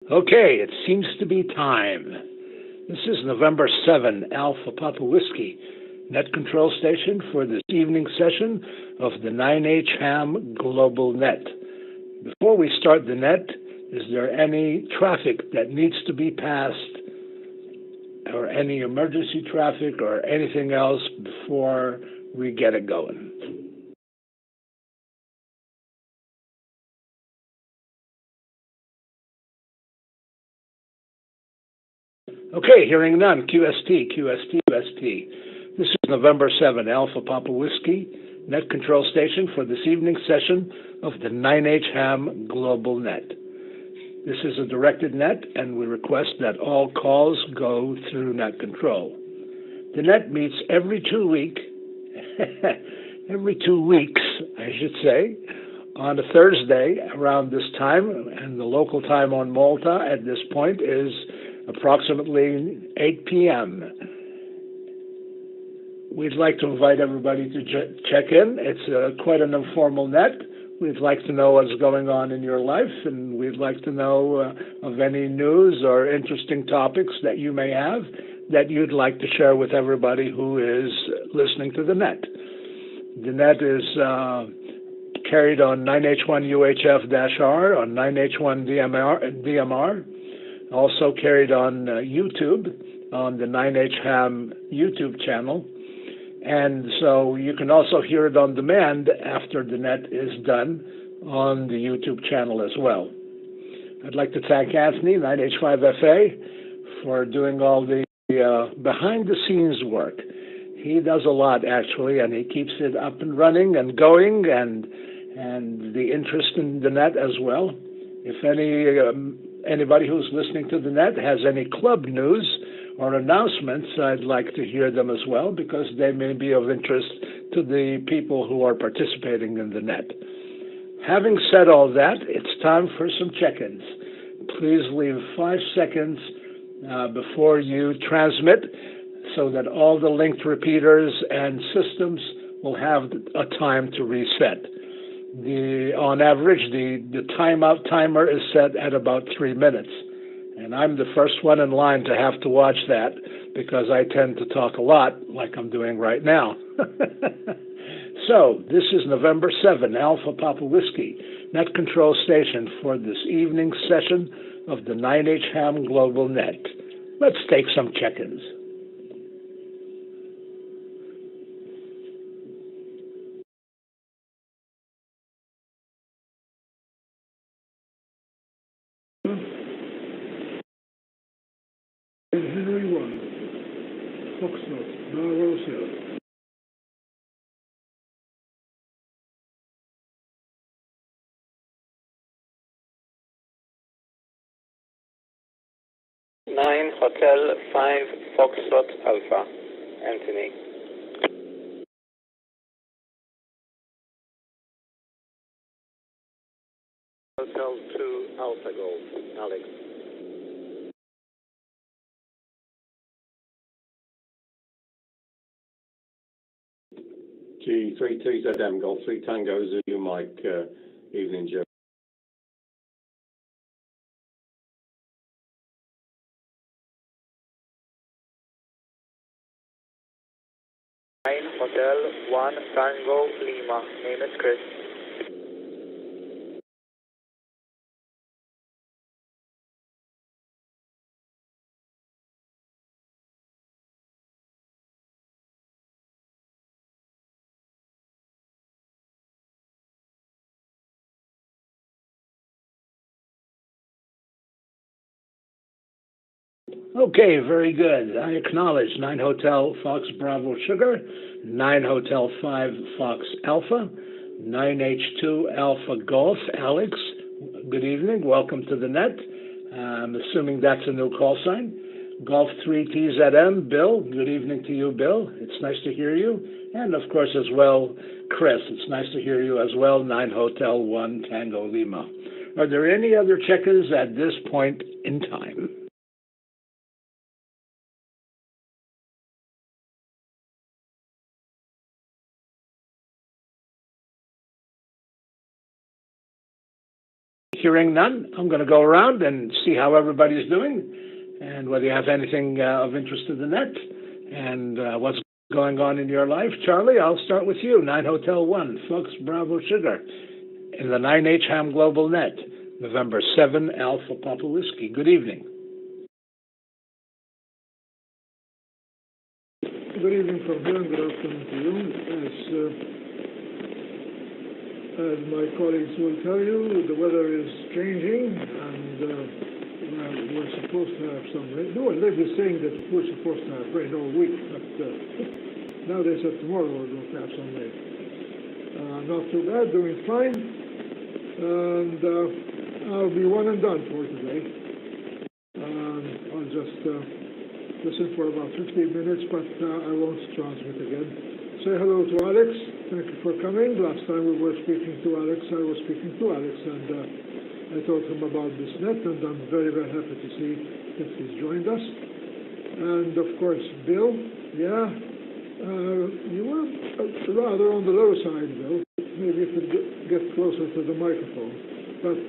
Okay, it seems to be time. This is November 7, Alpha Papa Whiskey, net control station for this evening session of the 9H-HAM Global Net. Before we start the net, is there any traffic that needs to be passed or any emergency traffic or anything else before we get it going? Okay, hearing none. QST, QST, QST. This is November 7, Alpha Papa Whiskey, net control station for this evening session of the 9H-HAM Global Net. This is a directed net, and we request that all calls go through net control. The net meets every 2 weeks, every 2 weeks, I should say, on a Thursday around this time, and the local time on Malta at this point is approximately 8 p.m. We'd like to invite everybody to check in. It's quite an informal net. We'd like to know what's going on in your life, and we'd like to know of any news or interesting topics that you may have that you'd like to share with everybody who is listening to the net. The net is carried on 9H1 UHF-R, on 9H1 DMR, also carried on YouTube, on the 9H-HAM YouTube channel. And so you can also hear it on demand after the net is done on the YouTube channel as well. I'd like to thank Anthony, 9H5FA, for doing all the behind-the-scenes work. He does a lot, actually, and he keeps it up and running and going, and the interest in the net as well. If anybody who's listening to the net has any club news or announcements, I'd like to hear them as well, because they may be of interest to the people who are participating in the net. Having said all that, it's time for some check-ins. Please leave 5 seconds before you transmit so that all the linked repeaters and systems will have a time to reset. On average, the timeout timer is set at about 3 minutes. And I'm the first one in line to have to watch that because I tend to talk a lot like I'm doing right now. So, this is November 7, Alpha Papa Whiskey, net control station for this evening session of the 9H-HAM Global Net. Let's take some check-ins. Henry 1, Foxtrot, Bravo Hill. 9 Hotel 5 Foxtrot Alpha, Anthony. Hotel 2 Alpha Golf, Alex. G32ZM, Golf 3 Tango Zulu Mike, evening, Joe. Hotel 1 Tango Lima, name is Chris. Okay, very good. I acknowledge 9 Hotel Fox Bravo Sugar, 9 Hotel 5 Fox Alpha, 9H2 Alpha Golf Alex. Good evening. Welcome to the net. I'm assuming that's a new call sign. Golf 3 TZM Bill. Good evening to you, Bill. It's nice to hear you. And of course, as well, Chris. It's nice to hear you as well. 9 Hotel 1 Tango Lima. Are there any other check-ins at this point in time? Hearing none, I'm going to go around and see how everybody's doing and whether you have anything of interest to the net and what's going on in your life. Charlie, I'll start with you. 9 Hotel 1, Fox Bravo Sugar, in the 9H-HAM GlobalNet, November 7, Alpha Papa Whiskey. Good evening. Good evening from here and good afternoon to you. As my colleagues will tell you, the weather is changing and we're supposed to have some rain. No, they've been saying that we're supposed to have rain all week, but now they said tomorrow we're going to have some rain. Not too bad, doing fine. And I'll be one and done for today. I'll just listen for about 15 minutes, but I won't transmit again. Say hello to Alex. Thank you for coming. Last time we were speaking to Alex, I was speaking to Alex, and I told him about this net, and I'm very, very happy to see that he's joined us. And of course, Bill, yeah, you were rather on the low side, Bill. Maybe you could get closer to the microphone. But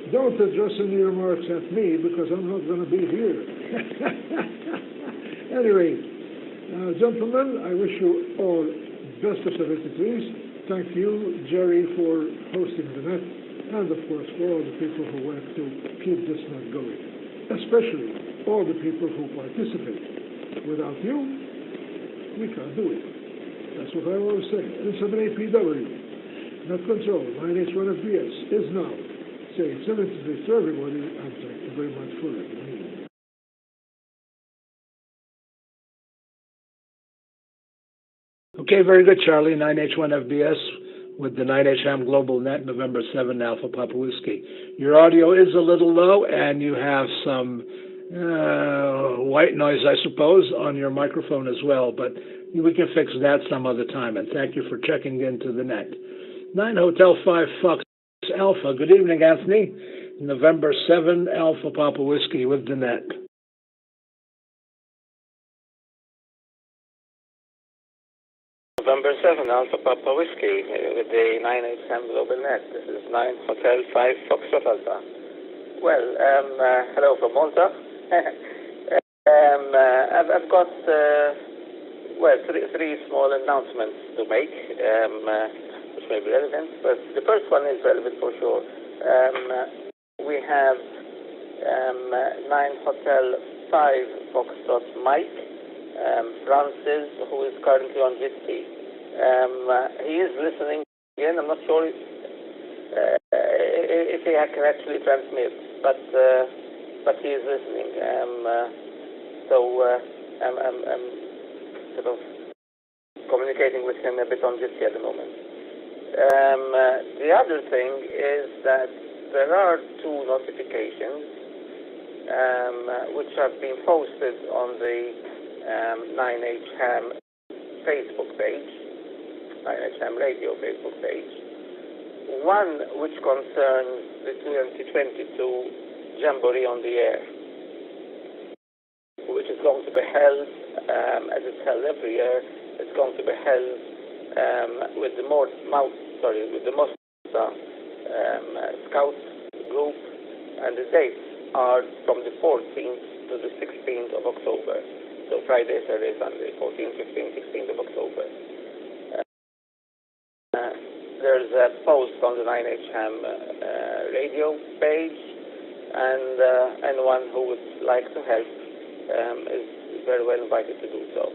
don't address any remarks at me, because I'm not going to be here. Anyway, gentlemen, I wish you all best of 73s. Thank you, Jerry, for hosting the net, and of course for all the people who work to keep this net going, especially all the people who participate. Without you, we can't do it. That's what I always say. N7APW, net control, 9H-1FBS, is now saying 73 to everybody, and thank you very much for letting me. Okay, very good, Charlie. 9H-1FBS with the 9H-HAM GlobalNet, November 7, Alpha Papa Whiskey. Your audio is a little low, and you have some white noise, I suppose, on your microphone as well, but we can fix that some other time, and thank you for checking into the net. 9 Hotel 5 Fox Alpha. Good evening, Anthony. November 7, Alpha Papa Whiskey with the net. November 7, Alpha Papa Whiskey with the 9H-HAM GlobalNet. This is 9 Hotel 5 Foxtrot Alpha. Well, hello from Malta. I've got, three small announcements to make, which may be relevant, but the first one is relevant for sure. We have 9 Hotel 5 Foxtrot Mike, Francis, who is currently on Jitsi. He is listening again. I'm not sure if he can actually transmit, but he is listening. So I'm sort of communicating with him a bit on Jitsi at the moment. The other thing is that there are two notifications which have been posted on the 9H-HAM Facebook page, 9H-HAM Radio Facebook page. One which concerns the 2022 Jamboree on the Air, which is going to be held, as it's held every year. It's going to be held with the Mosta Scout group, and the dates are from the 14th to the 16th of October. So Friday, Saturday, Sunday, 14th, 15th, 16th of October. There's a post on the 9H-HAM radio page, and anyone who would like to help is very well invited to do so.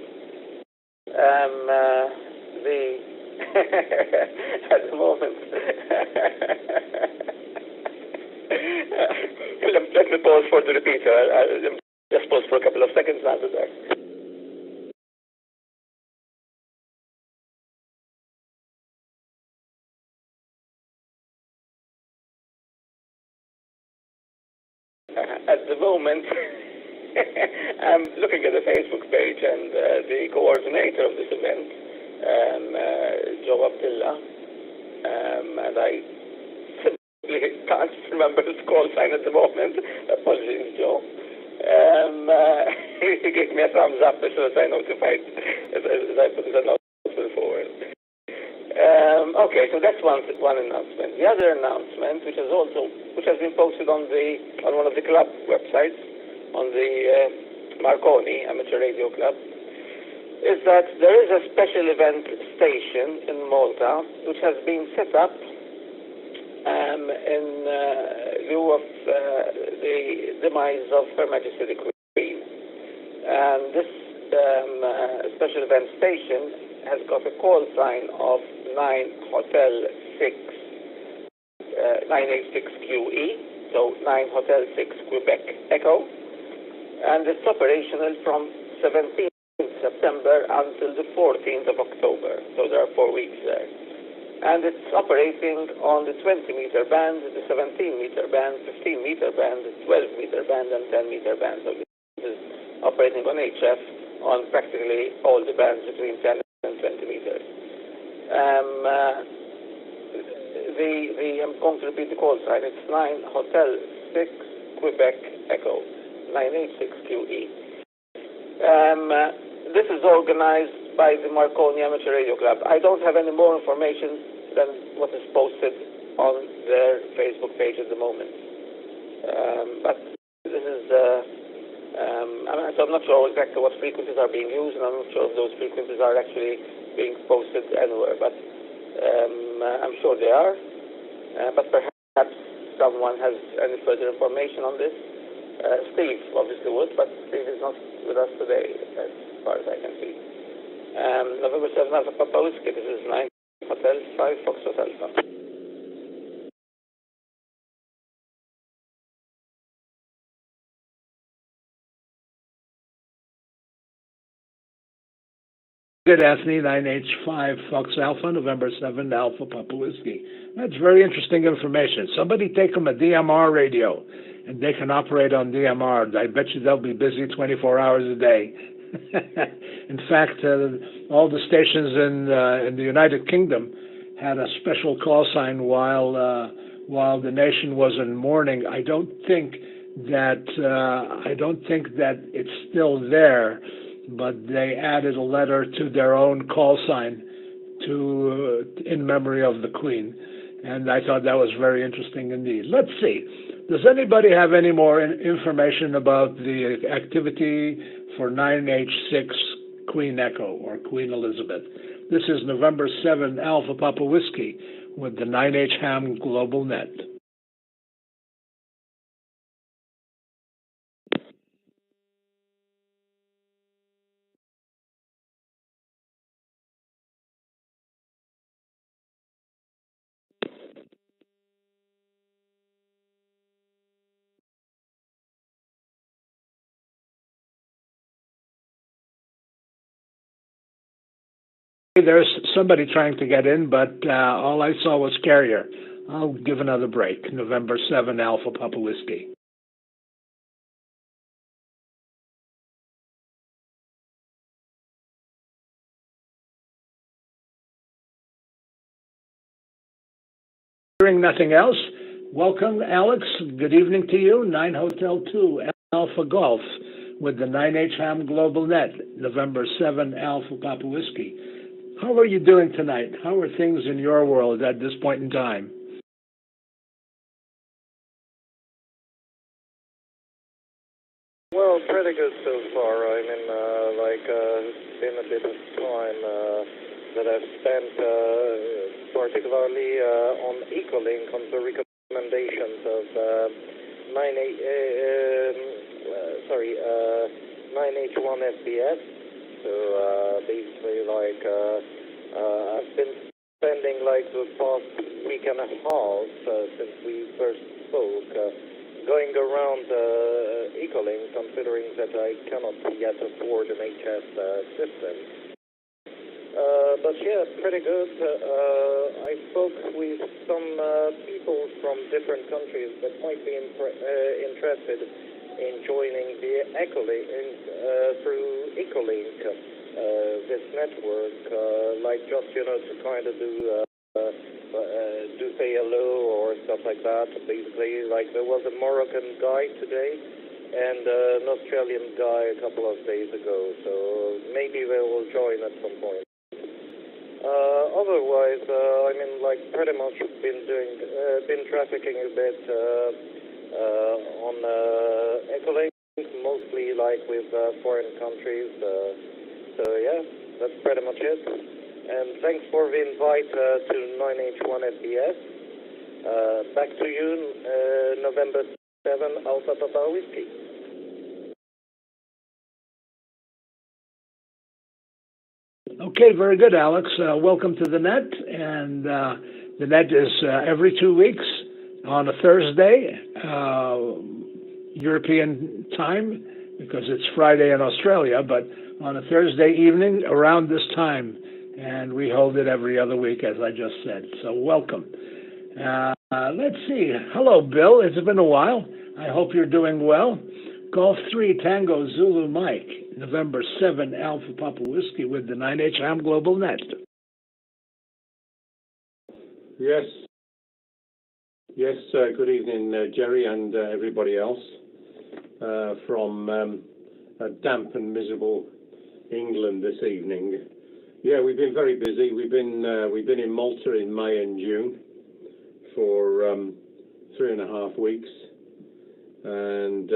At the moment, let me pause for the repeater. I'll just pause for a couple of seconds after that. At the moment, I'm looking at the Facebook page, and the coordinator of this event, Joe Abdullah, and I simply can't remember his call sign at the moment. Apologies, Joe. He gave me a thumbs up as soon as I notified, as I put the announcement forward. Okay, so that's one announcement. The other announcement, which has been posted on one of the club websites, on the Marconi Amateur Radio Club, is that there is a special event station in Malta which has been set up in lieu of the demise of Her Majesty the Queen. And this special event station has got a call sign of 9H-6QE, so 9 Hotel 6 Quebec Echo, and it's operational from 17th September until the 14th of October, so there are 4 weeks there. And it's operating on the 20-meter band, the 17-meter band, 15-meter band, 12-meter band, and 10-meter band. So this is operating on HF on practically all the bands between 10 and 20 meters. I'm going to repeat the call sign. It's 9 Hotel 6 Quebec Echo, 9H-6QE. This is organized by the Marconi Amateur Radio Club. I don't have any more information than what is posted on their Facebook page at the moment. But this is, so I'm not sure exactly what frequencies are being used, and I'm not sure if those frequencies are actually being posted anywhere, but I'm sure they are. But perhaps someone has any further information on this. Steve obviously would, but Steve is not with us today, as far as I can see. November 7th, Alpha Papa Whiskey, this is 9 Hotel 5 Foxtrot Alpha. Good, Anthony, 9H5 Fox Alpha, November 7, Alpha Papa Whiskey. That's very interesting information. Somebody take them a DMR radio, and they can operate on DMR. I bet you they'll be busy 24 hours a day. In fact, all the stations in the United Kingdom had a special call sign while the nation was in mourning. I don't think that it's still there, but they added a letter to their own call sign in memory of the Queen, and I thought that was very interesting indeed. Let's see. Does anybody have any more information about the activity for 9H6 Queen Echo or Queen Elizabeth? This is November 7 Alpha Papa Whiskey with the 9H-HAM GlobalNet. There's somebody trying to get in, but all I saw was carrier. I'll give another break. November 7 Alpha Papa Whiskey. Hearing nothing else, welcome, Alex. Good evening to you. 9 Hotel 2 Alpha Golf with the 9H-HAM GlobalNet, November 7 Alpha Papa Whiskey. How are you doing tonight? How are things in your world at this point in time? Well, pretty good so far. I mean, it's been a bit of time that I've spent particularly on Ecolink, on the recommendations of 9H1 SBS. So basically, I've been spending the past week and a half since we first spoke going around Ecolink, considering that I cannot yet afford an HS system. But yeah, pretty good. I spoke with some people from different countries that might be interested in joining the Ecolink through Ecolink, this network, just to kind of do say hello or stuff like that. Basically, there was a Moroccan guy today and an Australian guy a couple of days ago, so maybe they will join at some point. Otherwise, I mean, like pretty much been trafficking a bit on Ecolink, mostly like with foreign countries. So yeah, that's pretty much it. And thanks for the invite to 9H-1 SBS. Back to you, November 7, Alpha Papa Whiskey. Okay, very good, Alex. Welcome to the net. And the net is every 2 weeks on a Thursday, European time, because it's Friday in Australia, but on a Thursday evening around this time. And we hold it every other week, as I just said. So welcome. Let's see. Hello, Bill. It's been a while. I hope you're doing well. Golf 3 Tango Zulu Mike, November 7 Alpha Papa Whiskey with the 9H-HAM GlobalNet. Yes. Yes, good evening, Jerry and everybody else from a damp and miserable England this evening. Yeah, we've been very busy. We've been in Malta in May and June for 3.5 weeks, and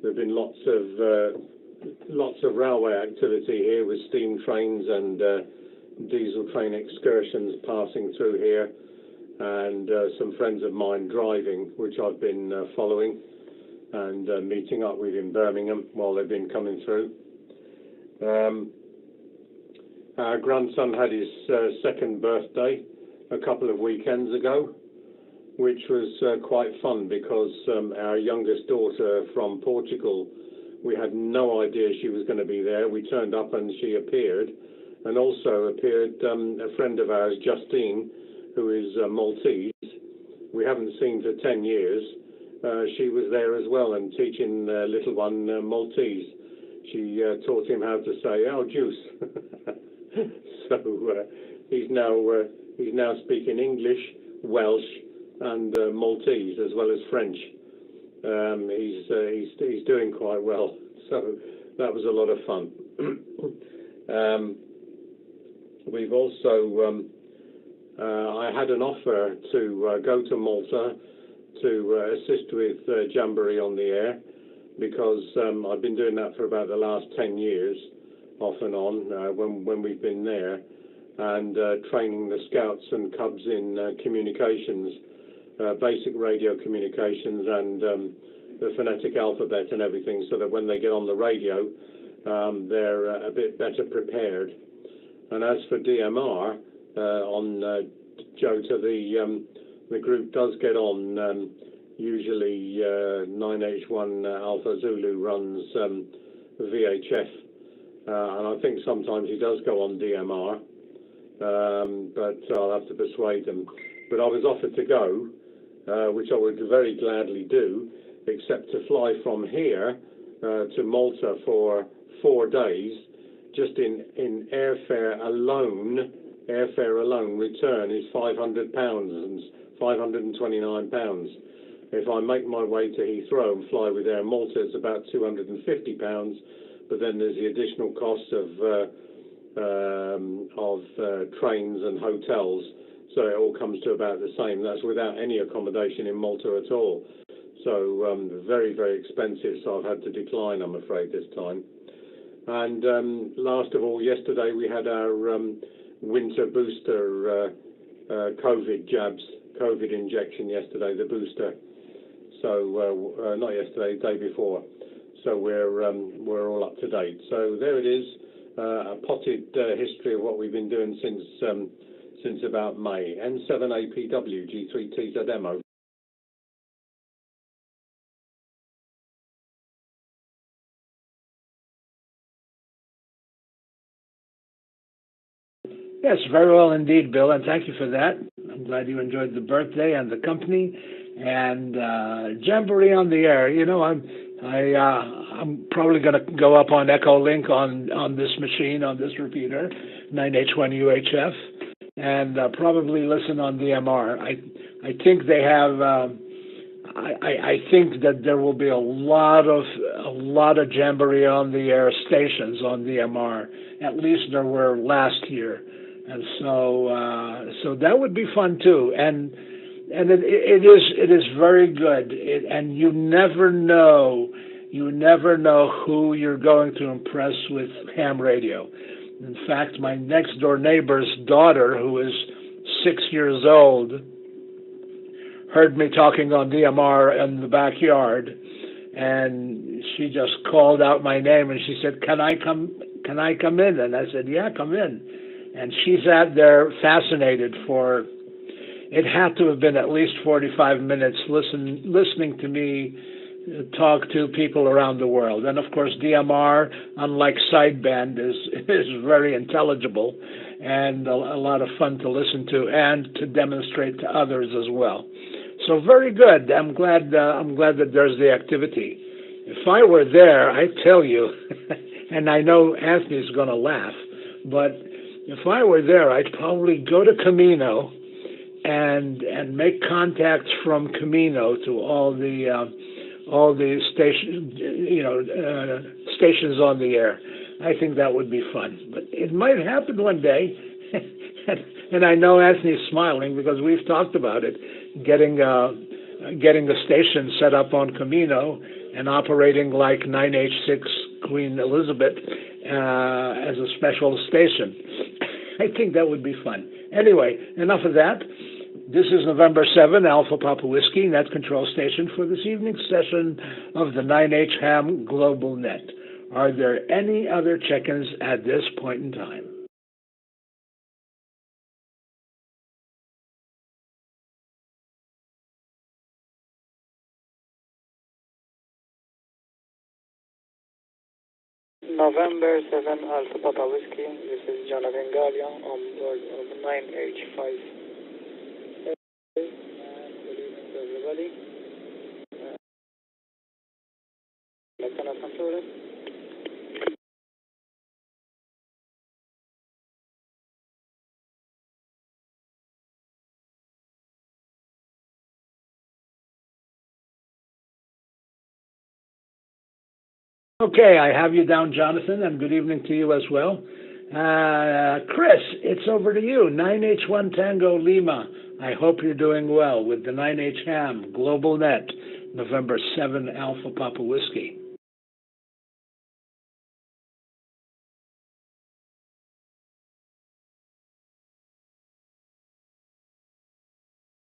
there've been lots of railway activity here with steam trains and diesel train excursions passing through here, and some friends of mine driving, which I've been following and meeting up with in Birmingham while they've been coming through. Our grandson had his second birthday a couple of weekends ago, which was quite fun because our youngest daughter from Portugal, we had no idea she was going to be there. We turned up and she appeared, and also appeared a friend of ours, Justine, who is Maltese. We haven't seen for 10 years. She was there as well and teaching little one Maltese. She taught him how to say, "Oh, juice." So he's now speaking English, Welsh, and Maltese as well as French. He's doing quite well. So that was a lot of fun. We've also I had an offer to go to Malta to assist with Jamboree on the Air, because I've been doing that for about the last 10 years, off and on, when we've been there, and training the scouts and cubs in communications, basic radio communications, and the phonetic alphabet and everything, so that when they get on the radio, they're a bit better prepared. And as for DMR, on Jota, the group does get on. Usually 9H-1 Alpha Zulu runs VHF, and I think sometimes he does go on DMR, but I'll have to persuade them. But I was offered to go, which I would very gladly do, except to fly from here to Malta for 4 days, just in airfare alone. Airfare alone, return is £500 and £529. If I make my way to Heathrow and fly with Air Malta, it's about £250, but then there's the additional cost of trains and hotels, so it all comes to about the same. That's without any accommodation in Malta at all. So very, very expensive, so I've had to decline, I'm afraid, this time. And last of all, yesterday we had our winter booster COVID injection yesterday, the booster. So not yesterday, the day before. So we're all up to date. So there it is, a potted history of what we've been doing since about May. N7APW G3TZM. Yes, very well indeed, Bill, and thank you for that. I'm glad you enjoyed the birthday and the company, and Jamboree on the Air. You know, I'm probably going to go up on Echolink on this machine, on this repeater, 9H1 UHF, and probably listen on DMR. I think they have. I think that there will be a lot of Jamboree on the Air stations on DMR. At least there were last year. And so that would be fun too. And it is very good. And you never know who you're going to impress with ham radio. In fact, my next door neighbor's daughter, who is 6 years old, heard me talking on DMR in the backyard, and she just called out my name and she said, "Can I come? Can I come in?" And I said, "Yeah, come in." And she sat there fascinated for, it had to have been at least 45 minutes listening to me talk to people around the world. And of course, DMR, unlike sideband, is very intelligible and a lot of fun to listen to and to demonstrate to others as well. So very good. I'm glad that there's the activity. If I were there, I tell you, and I know Anthony's going to laugh, but if I were there, I'd probably go to Camino and make contacts from Camino to all the stations on the air. I think that would be fun. But it might happen one day. And I know Anthony's smiling because we've talked about it, getting the station set up on Camino and operating like 9H-6 Queen Elizabeth as a special station. I think that would be fun. Anyway, enough of that. This is November 7, Alpha Papa Whiskey, Net Control Station for this evening's session of the 9H-HAM GlobalNet. Are there any other check-ins at this point in time? November 7 Alpha Papa Whiskey, this is Jonathan Gallia on board of 9H5. Good evening to everybody. Lieutenant Controller. Okay, I have you down, Jonathan, and good evening to you as well. Chris, it's over to you. 9H1 Tango Lima. I hope you're doing well with the 9H-HAM GlobalNet, November 7 Alpha Papa Whiskey.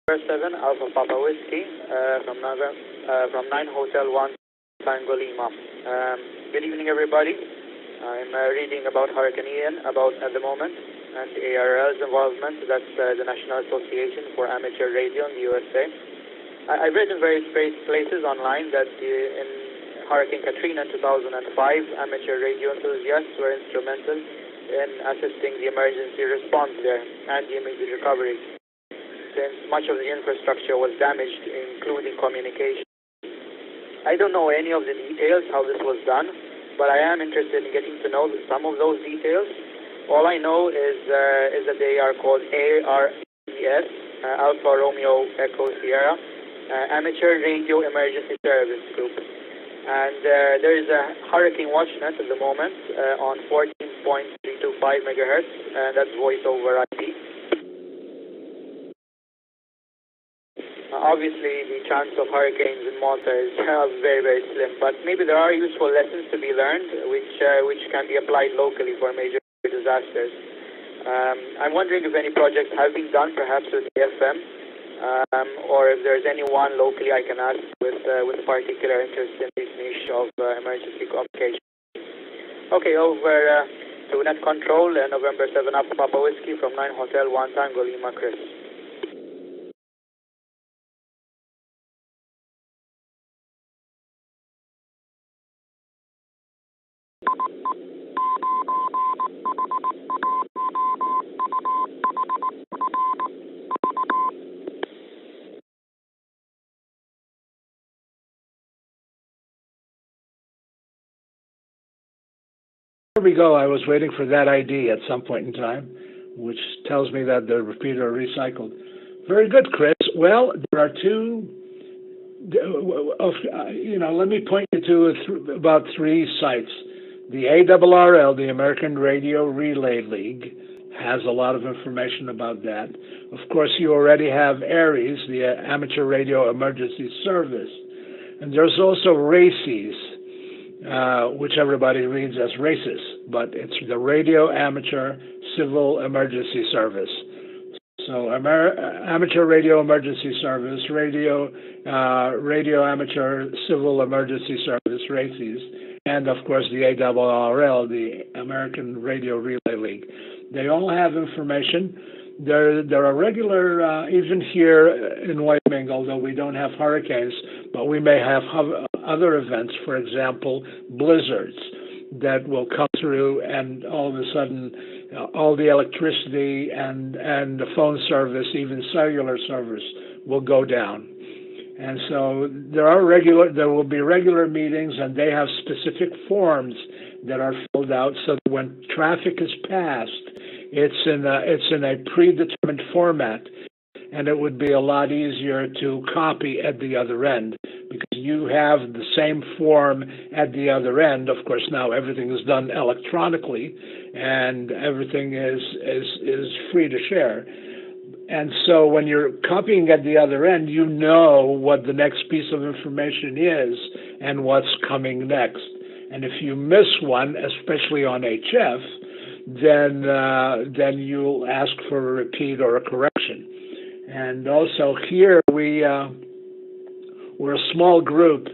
November 7 Alpha Papa Whiskey from 9 Hotel 1 Tango Lima. Good evening, everybody. I'm reading about Hurricane Ian at the moment and the ARL's involvement. That's the National Association for Amateur Radio in the USA. I've read in various places online that in Hurricane Katrina in 2005, amateur radio enthusiasts were instrumental in assisting the emergency response there and the immediate recovery, since much of the infrastructure was damaged, including communication. I don't know any of the details how this was done, but I am interested in getting to know some of those details. All I know is that they are called ARES, Alpha Romeo Echo Sierra, Amateur Radio Emergency Service Group. And there is a hurricane watchnet at the moment on 14.325 megahertz, and that's voice over IP. Obviously, the chance of hurricanes in Malta is very, very slim, but maybe there are useful lessons to be learned which can be applied locally for major disasters. I'm wondering if any projects have been done, perhaps with the FM, or if there's anyone locally I can ask with particular interest in this niche of emergency communication. Okay, over to Net Control, November 7 Alpha Papa Whiskey from 9 Hotel 1 Tango Lima, Chris. There we go. I was waiting for that ID at some point in time, which tells me that the repeater are recycled. Very good, Chris. Well, there are two, let me point you to about three sites. The ARRL, the American Radio Relay League, has a lot of information about that. Of course, you already have ARES, the Amateur Radio Emergency Service. And there's also RACES, which everybody reads as RACES, but it's the Radio Amateur Civil Emergency Service. So Amateur Radio Emergency Service, Radio Amateur Civil Emergency Service, RACES, and of course the ARRL, the American Radio Relay League. They all have information. There are regular, even here in Wyoming, although we don't have hurricanes, but we may have other events, for example, blizzards that will come through, and all of a sudden all the electricity and the phone service, even cellular service, will go down. And so there will be regular meetings, and they have specific forms that are filled out so that when traffic is passed, it's in a predetermined format, and it would be a lot easier to copy at the other end because you have the same form at the other end. Of course, now everything is done electronically, and everything is free to share. And so when you're copying at the other end, you know what the next piece of information is and what's coming next. And if you miss one, especially on HF, then you'll ask for a repeat or a correction. And also here we're a small group,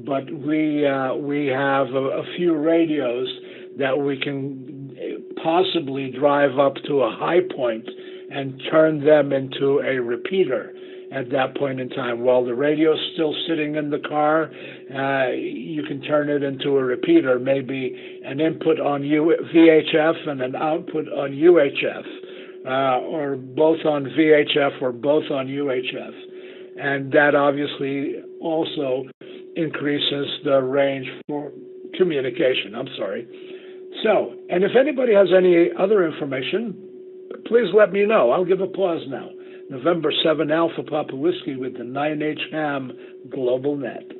but we have a few radios that we can possibly drive up to a high point and turn them into a repeater at that point in time. While the radio's still sitting in the car, you can turn it into a repeater, maybe an input on VHF and an output on UHF, or both on VHF or both on UHF. And that obviously also increases the range for communication. So, and if anybody has any other information, please let me know. I'll give a pause now. November 7 Alpha Papa Whiskey with the 9H-HAM GlobalNet.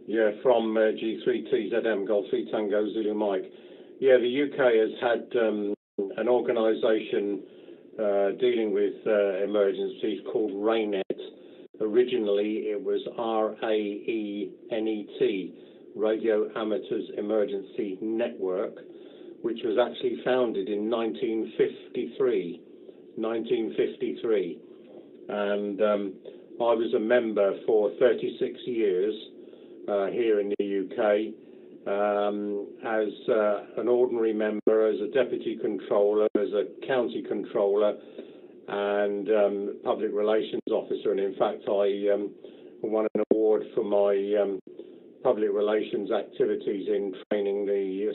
Yeah, from G3TZM, Golf 3 Tango Zulu Mike. Yeah, the UK has had an organisation dealing with emergencies called RANET. Originally, it was RAENET, Radio Amateurs Emergency Network, which was actually founded in 1953. And I was a member for 36 years here in the UK as an ordinary member, as a deputy controller, as a county controller, and public relations officer. And in fact, I won an award for my public relations activities in training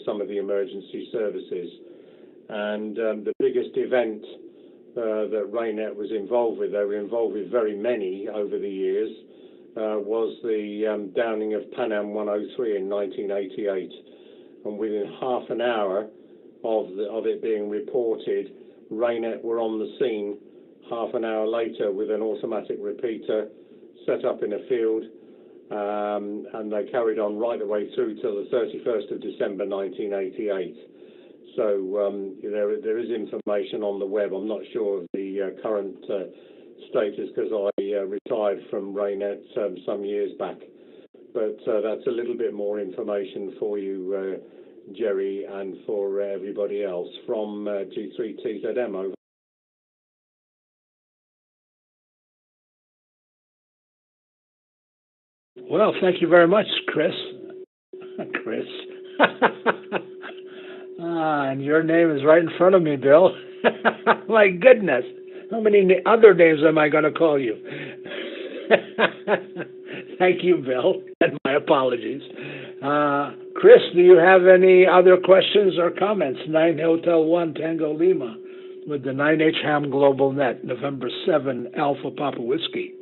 some of the emergency services. And the biggest event that RANET was involved with, they were involved with very many over the years, was the downing of Pan Am 103 in 1988. And within half an hour of it being reported, RANET were on the scene half an hour later with an automatic repeater set up in a field, and they carried on right the way through till the 31st of December 1988. So there is information on the web. I'm not sure of the current status because I retired from RANET some years back. But that's a little bit more information for you, Jerry, and for everybody else from G3TZM over. Well, thank you very much, Chris. And your name is right in front of me, Bill. My goodness. How many other names am I going to call you? Thank you, Bill, and my apologies. Chris, do you have any other questions or comments? 9 Hotel 1 Tango Lima with the 9H-HAM GlobalNet, November 7 Alpha Papa Whiskey.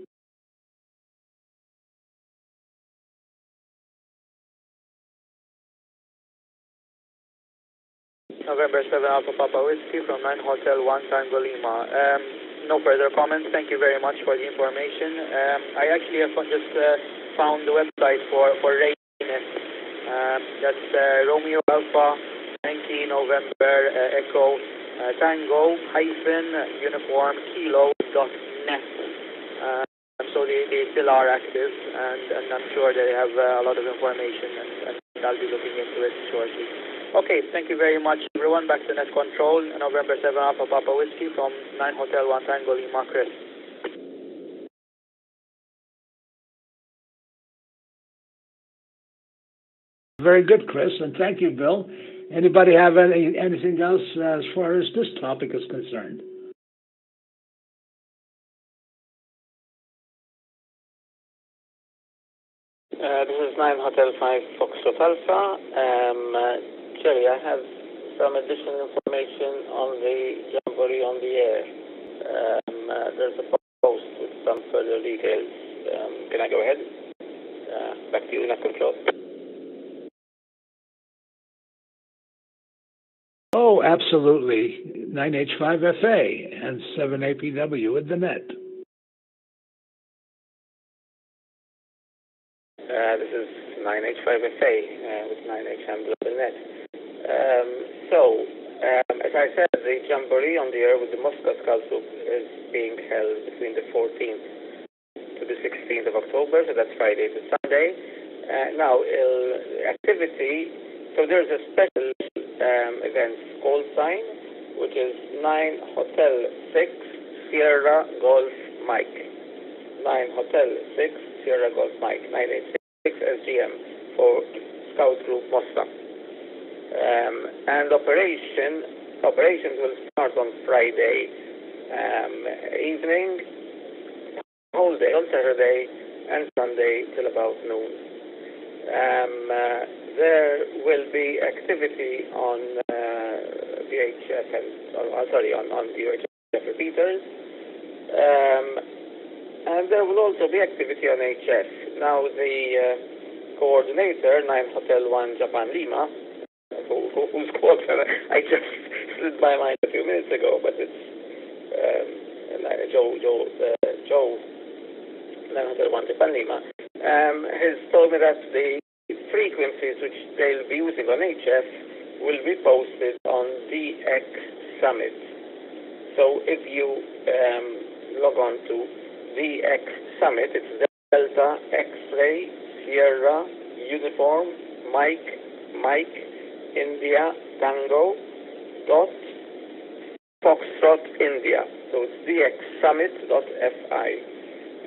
November 7 Alpha Papa Whiskey from 9 Hotel 1 Tango Lima. No further comments. Thank you very much for the information. I actually have just found the website for readiness. That's Romeo Alpha 19 November Echo Tango Uniform Kilo.net. So they still are active, and I'm sure they have a lot of information, and I'll be looking into it shortly. Okay, thank you very much, everyone. Back to Net Control, November 7 Alpha Papa Whiskey from 9 Hotel 1 Tango Lima Chris. Very good, Chris, and thank you, Bill. Anybody have anything else as far as this topic is concerned? This is 9 Hotel 5 Foxtrot Alpha. Jerry, I have some additional information on the Jamboree on the air. There's a post with some further details. Can I go ahead? Back to you, Net Control. Oh, absolutely. 9H-5FA and 7APW with the net. This is 9H-5FA with 9H-HAM GlobalNet. As I said, the Jamboree on the air with the Moscow Sculpture is being held between the 14th to the 16th of October, so that's Friday to Sunday. Now, activity, so there's a special event call sign, which is 9 Hotel 6 Sierra Golf Mike. 9 Hotel 6 Sierra Golf Mike, 986 SGM for Scout Group Moscow. And operations will start on Friday evening, whole day on Saturday and Sunday till about noon. There will be activity on VHF on VHF repeaters, and there will also be activity on HF. Now the coordinator, 9 Hotel 1 Japan Lima, whose quote I just slid by mind a few minutes ago, but it's Joe 9 Hotel 1 Japan Lima, has told me that the frequencies which they'll be using on HF will be posted on DX Summit. So if you log on to DX Summit, it's Delta X-Ray Sierra Uniform Mike India Tango dot Foxtrot India. So it's dxsummit.fi.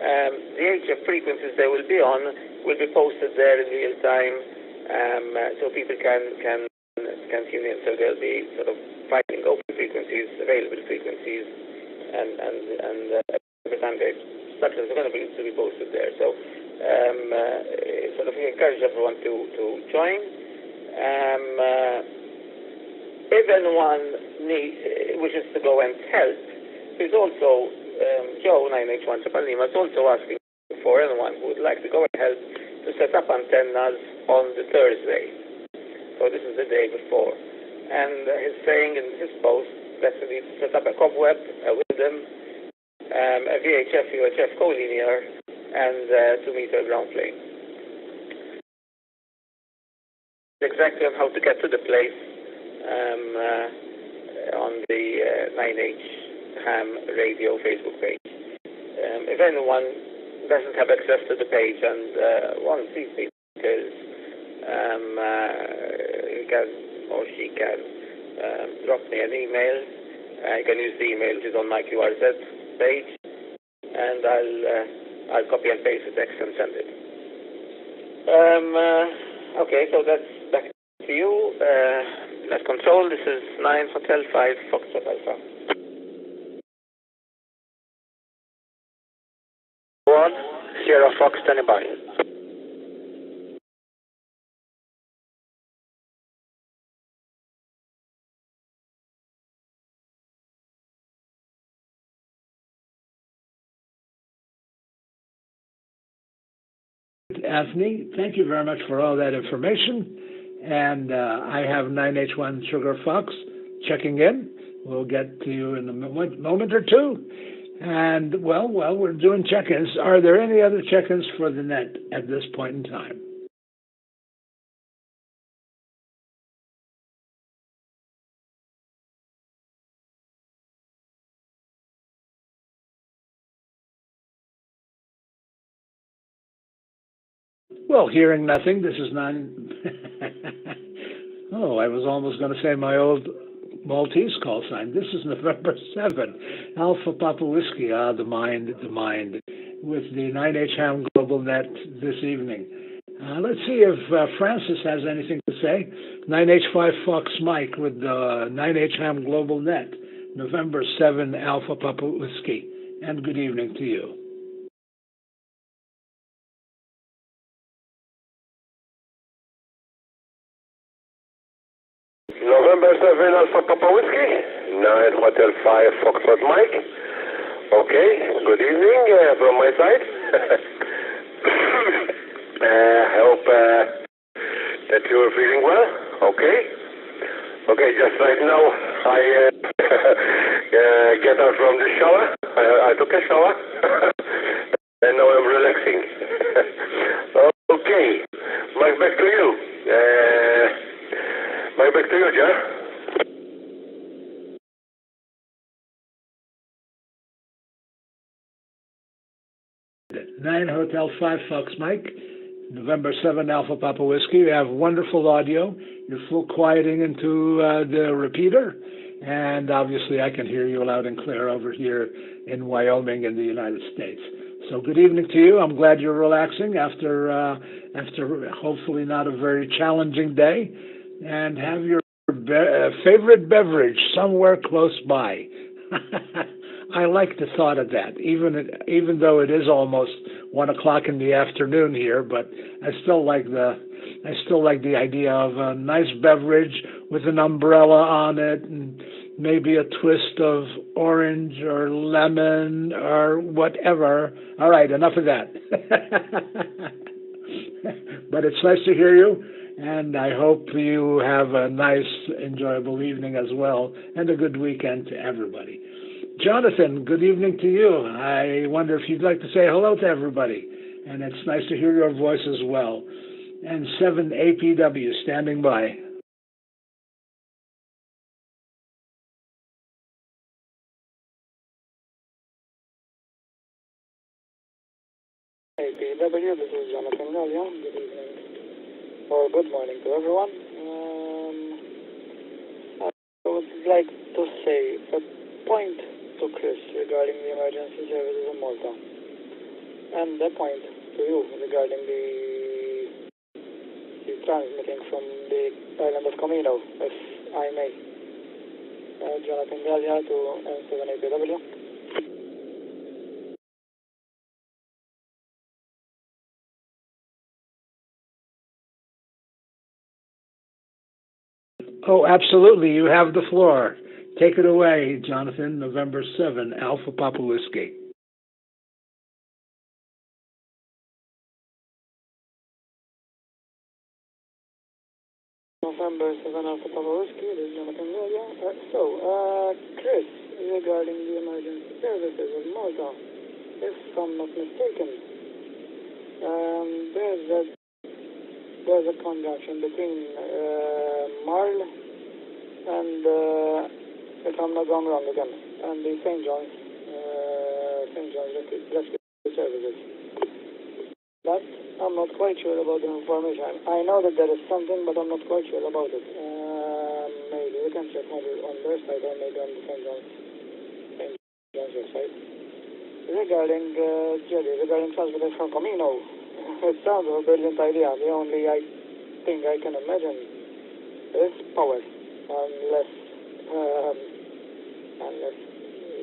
The HF frequencies they will be on will be posted there in real time, so people can tune in. So there'll be sort of finding open frequencies, available frequencies, and every time the structures are going to be posted there. So sort of encourage everyone to join. If anyone wishes to go and help, there's also Joe 9H1 Japan Lima is also asking for anyone who would like to go and help to set up antennas on the Thursday. So this is the day before. And he's saying in his post that we need to set up a cobweb, a Wyndham, a VHF, UHF collinear, and 2-meter ground plane. Exactly on how to get to the place on the 9H-HAM radio Facebook page. If anyone doesn't have access to the page and wants these details, he can or she can drop me an email. You can use the email which is on my QRZ page, and I'll copy and paste the text and send it. Okay, so that's back to you. Net Control, this is 9 Hotel 5 Foxtrot Alpha. One, Sierra Fox, standing by. Anthony, thank you very much for all that information. And I have 9H1 Sugar Fox checking in. We'll get to you in a moment or two. And, well, we're doing check-ins. Are there any other check-ins for the net at this point in time? Well, hearing nothing, this is nine. Oh, I was almost going to say my old Maltese call sign. This is November 7, Alpha Papa Whiskey, the mind, with the 9H-HAM GlobalNet this evening. Let's see if Francis has anything to say. 9H5 Fox Mike with the 9H-HAM GlobalNet, November 7, Alpha Papa Whiskey. And good evening to you. November 7 Alpha Papa Whiskey, 9 Hotel 5 Foxtrot Mike. Okay, good evening from my side. I hope that you are feeling well. Okay. Okay, just right now I get out from the shower. I took a shower and now I'm relaxing. Okay, Mike, back to you. Mike, back to you, John. 9 Hotel 5 Fox Mike, November 7 Alpha Papa Whiskey. We have wonderful audio. You're full quieting into the repeater, and obviously I can hear you loud and clear over here in Wyoming in the United States. So good evening to you. I'm glad you're relaxing after hopefully not a very challenging day, and have your favorite beverage somewhere close by. I like the thought of that, even though it is almost 1 o'clock in the afternoon here. But I still like the idea of a nice beverage with an umbrella on it, and maybe a twist of orange or lemon or whatever. All right, enough of that. But it's nice to hear you, and I hope you have a nice, enjoyable evening as well, and a good weekend to everybody. Jonathan, good evening to you. I wonder if you'd like to say hello to everybody, and it's nice to hear your voice as well. And 7 APW standing by. APW, this is Jonathan Gallia. Good evening, or good morning to everyone. I would like to say a point to Chris regarding the emergency services in Malta, and a point to you regarding the transmitting from the island of Comino, if I may. Jonathan Gallia to N7APW. Oh, absolutely. You have the floor. Take it away, Jonathan. November 7, Alpha Papa Whiskey. November 7 Alpha Papa Whiskey, this is Jonathan Gallia. Chris, regarding the emergency services of Malta, if I'm not mistaken, there's a conjunction between Marl and, if I'm not going wrong again, and the St. John's Rescue Services. But I'm not quite sure about the information. I know that there is something, but I'm not quite sure about it. Maybe we can check on their side, or maybe on the St. John's website. Regarding transportation from Comino, it sounds a brilliant idea. The only thing I can imagine is power, unless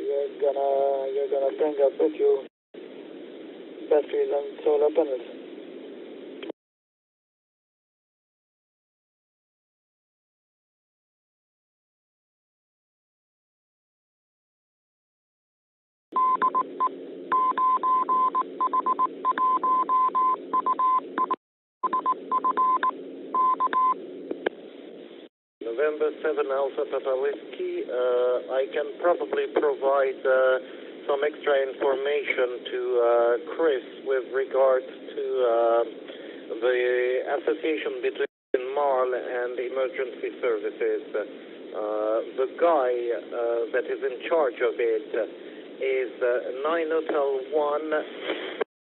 you're gonna bring up with you batteries and solar panels. November 7 Alpha Papa Whiskey. I can probably provide some extra information to Chris with regards to the association between MARL and emergency services. The guy that is in charge of it is 9 Hotel 1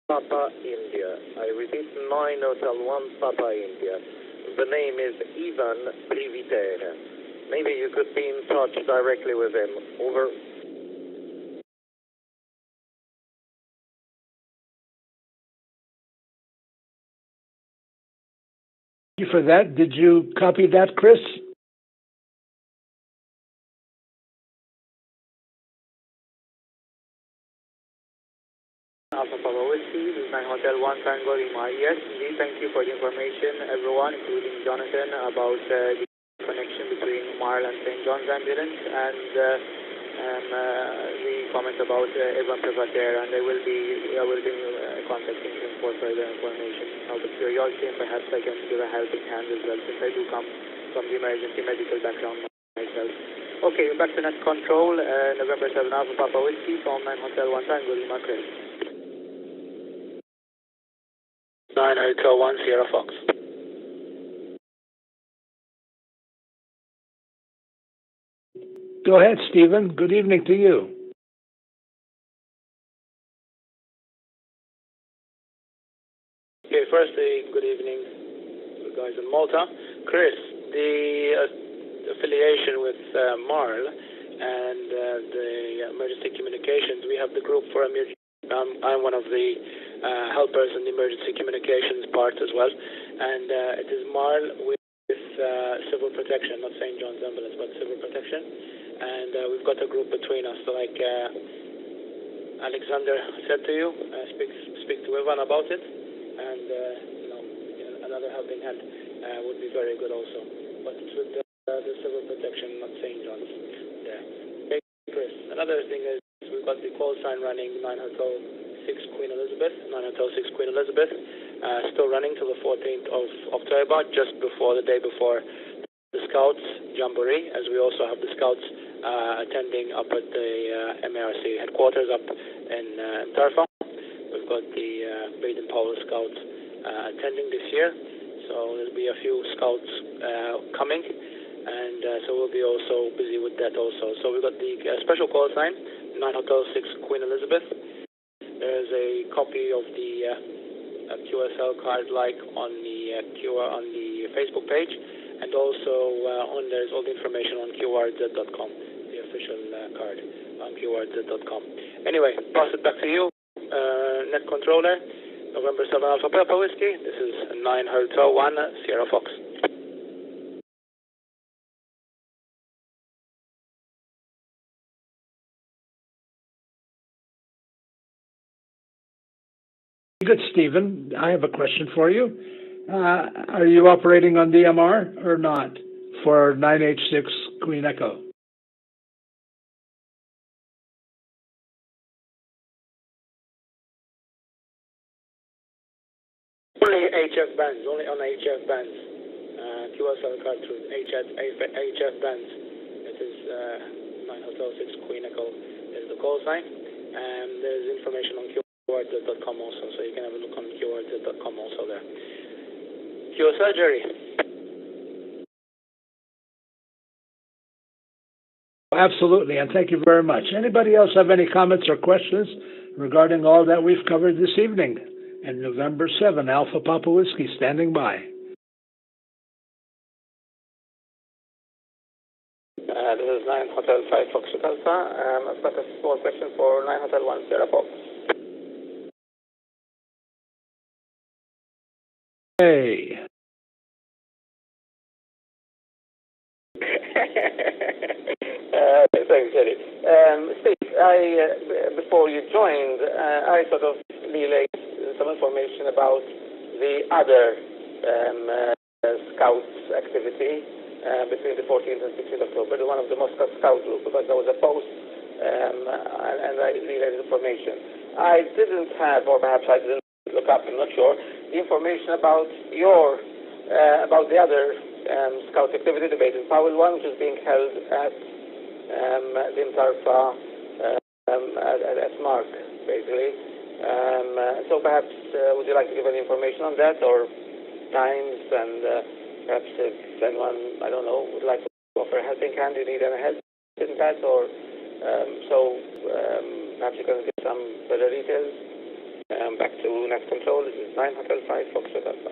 Papa India. I repeat, 9 Hotel 1 Papa India. The name is Ivan Priviter. Maybe you could be in touch directly with him. Over. Thank you for that. Did you copy that, Chris? Alpha Papa Whiskey, this is 9 Hotel 1 Tango Lima. Yes, indeed, thank you for the information, everyone, including Jonathan, about the connection between Marl and St. John's Ambulance, and the comment about Evan Privater, and I will be contacting him for further information. Out of curiosity, and perhaps I can give a helping hand as well, since I do come from the emergency medical background myself. Okay, back to net control, November 7 Alpha Papa Whiskey from 9 Hotel 1 Tango Lima, Chris. 9 Hotel 1 Sierra Fox. Go ahead, Stephen. Good evening to you. Okay, firstly, good evening, the guys in Malta. Chris, the affiliation with MARL and the emergency communications, we have the group for emergency. I'm one of the helpers in the emergency communications part as well, and it is MARL with civil protection, not St. John's Ambulance, but civil protection, and we've got a group between us. So like Alexander said to you, speak to everyone about it, and another helping hand would be very good also. But it's with the civil protection, not St. John's. Yeah. Okay, Chris. Another thing is we've got the call sign running 9 Hotel 6 Queen Elizabeth, 9 Hotel 6 Queen Elizabeth, still running till the 14th of October, just before the day before the Scouts Jamboree, as we also have the Scouts attending up at the MRC headquarters up in Tarfa. We've got the Baden-Powell Scouts attending this year, so there'll be a few Scouts coming, and so we'll be also busy with that also. So we've got the special call sign, 9 Hotel 6 Queen Elizabeth. There's a copy of the QSL card like on the Facebook page, and also on there's all the information on qrz.com, the official card on qrz.com. Anyway, pass it back to you, net controller, November 7 Alpha Papa Whiskey. This is 9 Hotel 1 Sierra Fox. Good, Stephen. I have a question for you. Are you operating on DMR or not for 9H-6 Queen Echo? Only HF bands, only on HF bands. QSL card through HF bands. It is 9 Hotel 6 Queen Echo is the call sign. And there's information on qrz.com also, so you can have a look on qrz.com also there. Q surgery. Absolutely, and thank you very much. Anybody else have any comments or questions regarding all that we've covered this evening? And November 7, Alpha Papa Whiskey standing by. This is 9 Hotel 5 Fox Alpha. I've got a small question for 9 Hotel 1 Sierra Fox. Hey. Thanks, Jerry. Steve, before you joined, I sort of relayed some information about the other Scouts activity between the 14th and 16th of October, one of the Moscow Scout group, because there was a post and I relayed information. I didn't have, or perhaps I didn't look up, I'm not sure, the information about about the other Scout activity, the Baden-Powell one, which is being held at the Tarfa at Mark, basically. So perhaps would you like to give any information on that, or times, and perhaps if anyone, I don't know, would like to offer a helping hand, you need any help in that, or perhaps you can give some further details. Back to Net Control, this is 9 Hotel 5 Foxtrot Alpha.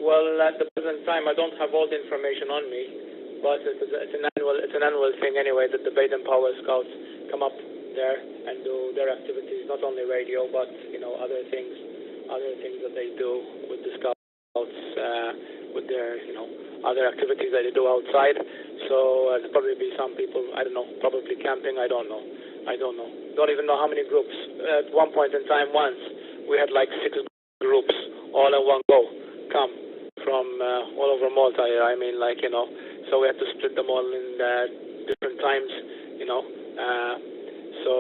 Well, at the present time, I don't have all the information on me, but it's an annual thing anyway that the Baden Power Scouts come up there and do their activities, not only radio, but other things that they do with the Scouts, with their other activities that they do outside. So there'll probably be some people, I don't know, probably camping, I don't know. Don't even know how many groups. At one point in time, once, we had like 6 groups all in one go come from all over Malta. I mean, so we had to split them all in different times, So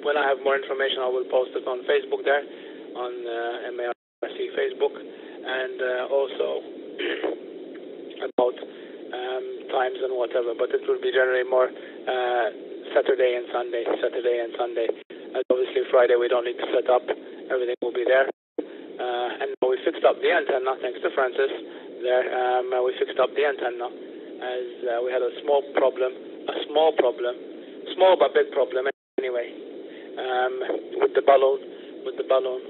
when I have more information, I will post it on Facebook there, on MARC Facebook, and also about times and whatever. But it will be generally more Saturday and Sunday. And obviously Friday we don't need to set up. Everything will be there. And we fixed up the antenna, thanks to Francis there. We fixed up the antenna as we had a small but big problem anyway, with the balloon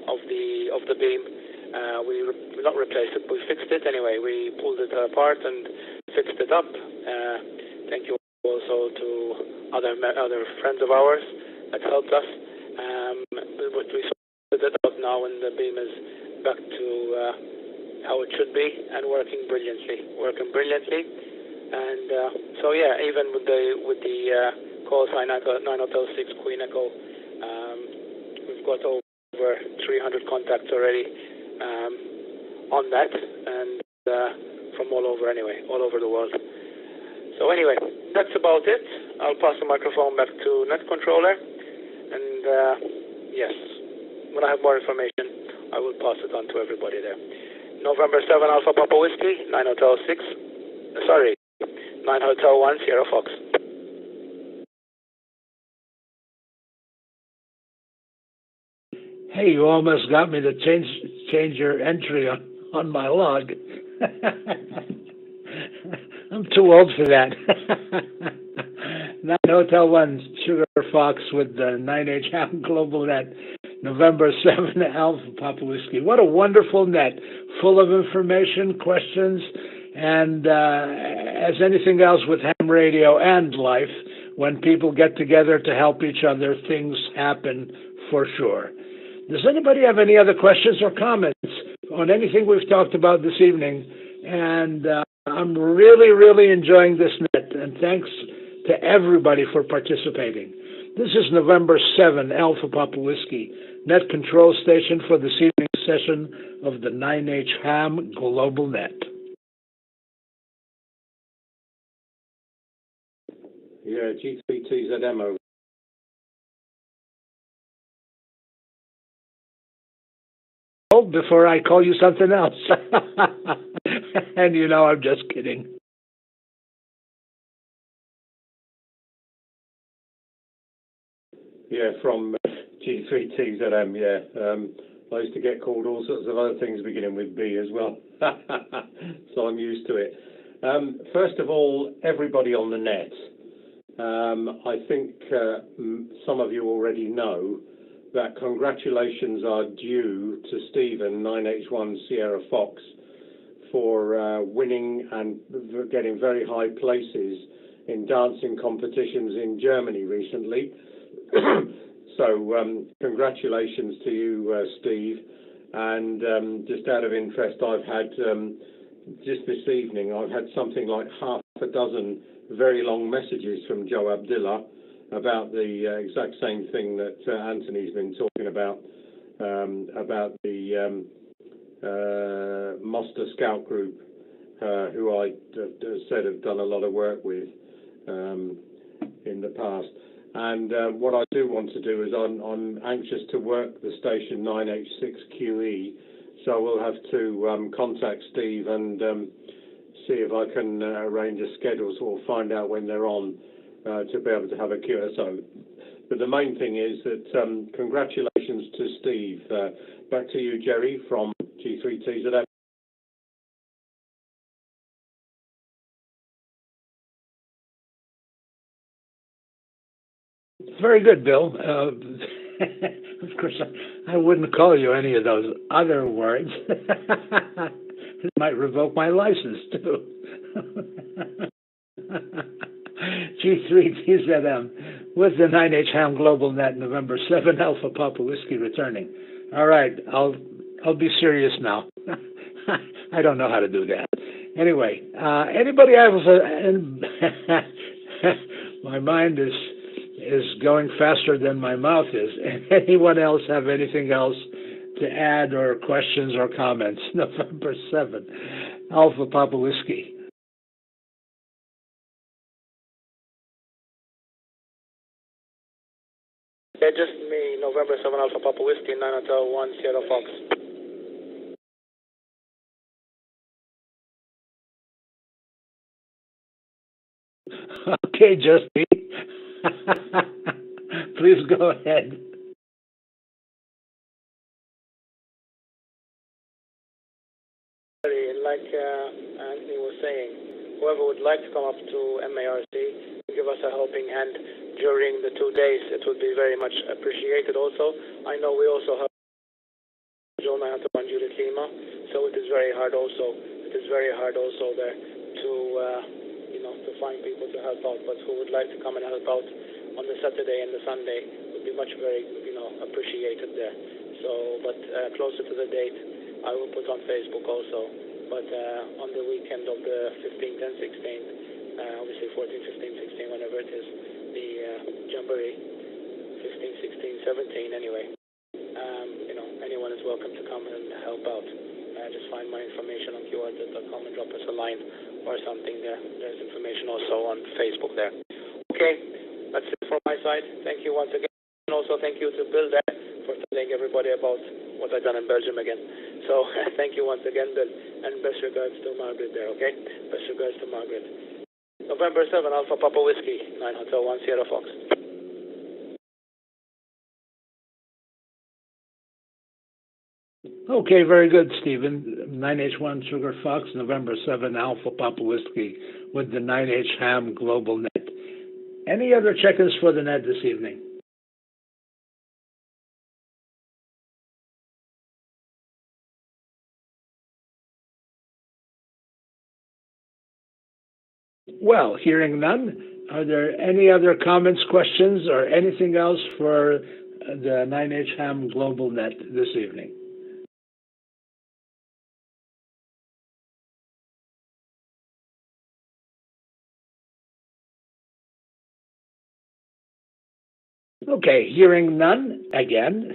of the beam. We not replaced it, we fixed it anyway. We pulled it apart and fixed it up. Thank you also to other friends of ours that helped us. But we sorted it out now, and the beam is back to how it should be and working brilliantly. And so yeah, even with the call sign 9 Hotel 6 Queen Echo, we've got over 300 contacts already on that, and from all over the world. So anyway, that's about it. I'll pass the microphone back to Net Controller, and yes, when I have more information, I will pass it on to everybody there. November 7 Alpha Papa Whiskey, 9 Hotel 1 Sierra Fox. Hey, you almost got me to change your entry on my log. I'm too old for that. 9 Hotel 1 Sugar Fox with the 9H-HAM GlobalNet, November 7 Alpha Papa Whiskey. What a wonderful net, full of information, questions, and as anything else with ham radio and life, when people get together to help each other, things happen for sure. Does anybody have any other questions or comments on anything we've talked about this evening? And I'm really enjoying this net, and thanks to everybody for participating. This is November 7 Alpha Papa Whiskey, net control station for this evening's session of the 9H-HAM GlobalNet. Yeah, G3TZM over. Before I call you something else. And I'm just kidding. Yeah, from G3TZM, yeah. I used to get called all sorts of other things beginning with B as well. So I'm used to it. First of all, everybody on the net. I think some of you already know that congratulations are due to Stephen, 9H1 Sierra Fox, for winning and getting very high places in dancing competitions in Germany recently. So congratulations to you, Steve. And just out of interest, I've had, just this evening, I've had something like half a dozen very long messages from Joe Abdillah about the exact same thing that Anthony's been talking about the Moster Scout Group, who I said have done a lot of work with in the past. And what I do want to do is I'm anxious to work the station 9H6QE, so we'll have to contact Steve and see if I can arrange a schedule or find out when they're on to be able to have a QSO. But the main thing is that congratulations to Steve. Back to you, Jerry, from G3TZF. Very good, Bill. Of course, I wouldn't call you any of those other words. It might revoke my license, too. G3TZM with the 9H-HAM GlobalNet, November 7, Alpha Papa Whiskey returning. All right, I'll be serious now. I don't know how to do that. Anyway, anybody else? My mind is going faster than my mouth is. Anyone else have anything else to add or questions or comments? November 7, Alpha Papa Whiskey. Yeah, just me, November 7 Alpha Papa Whiskey, 9 Hotel 1 Sierra Fox. Okay, Justin. Please go ahead. Like Anthony was saying, whoever would like to come up to MARC, give us a helping hand during the 2 days, it would be very much appreciated also. I know we also have Joe 901 Judith Lima, so it is very hard also. It is very hard also there to, to find people to help out, but who would like to come and help out on the Saturday and the Sunday would be much very, appreciated there. So, but closer to the date, I will put on Facebook also. But on the weekend of the 15th and 16th, obviously 14th, 15th, 16th, whenever it is, the Jamboree, 15th, 16th, 17th anyway, anyone is welcome to come and help out. Just find my information on qrz.com and drop us a line or something there. There's information also on Facebook there. Okay, that's it from my side. Thank you once again. And also thank you to Bill there for telling everybody about what I've done in Belgium again. So thank you once again, Bill, and best regards to Margaret there, okay? Best regards to Margaret. November 7, Alpha Papa Whiskey, 9 Hotel 1 Sierra Fox. Okay, very good, Stephen. 9H1 Sugar Fox, November 7, Alpha Papa Whiskey with the 9H-HAM GlobalNet. Any other check-ins for the net this evening? Well, hearing none, are there any other comments, questions, or anything else for the 9H-HAM GlobalNet this evening? Okay, hearing none, again,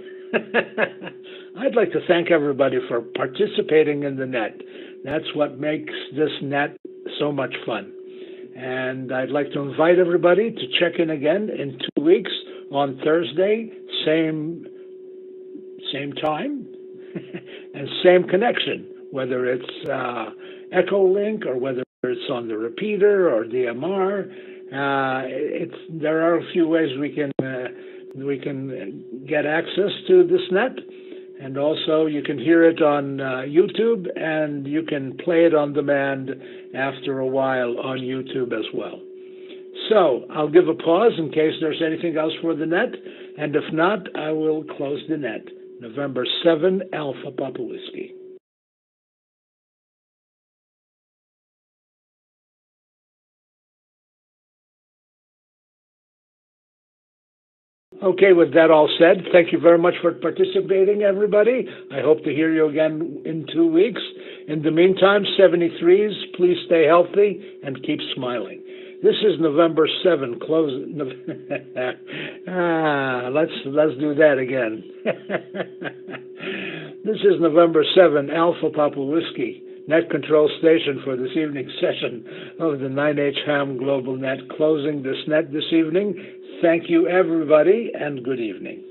I'd like to thank everybody for participating in the net. That's what makes this net so much fun. And I'd like to invite everybody to check in again in 2 weeks on Thursday, same time and same connection, whether it's Echo Link or whether it's on the repeater or DMR. There are a few ways we can get access to this net. And also, you can hear it on YouTube, and you can play it on demand after a while on YouTube as well. So I'll give a pause in case there's anything else for the net, and if not, I will close the net. November 7, Alpha Papa Whiskey. Okay, with that all said, thank you very much for participating, everybody. I hope to hear you again in 2 weeks. In the meantime, 73s, please stay healthy and keep smiling. This is November 7. Let's do that again. This is November 7, Alpha Papa Whiskey, net control station for this evening's session of the 9H-HAM GlobalNet, closing this net this evening. Thank you, everybody, and good evening.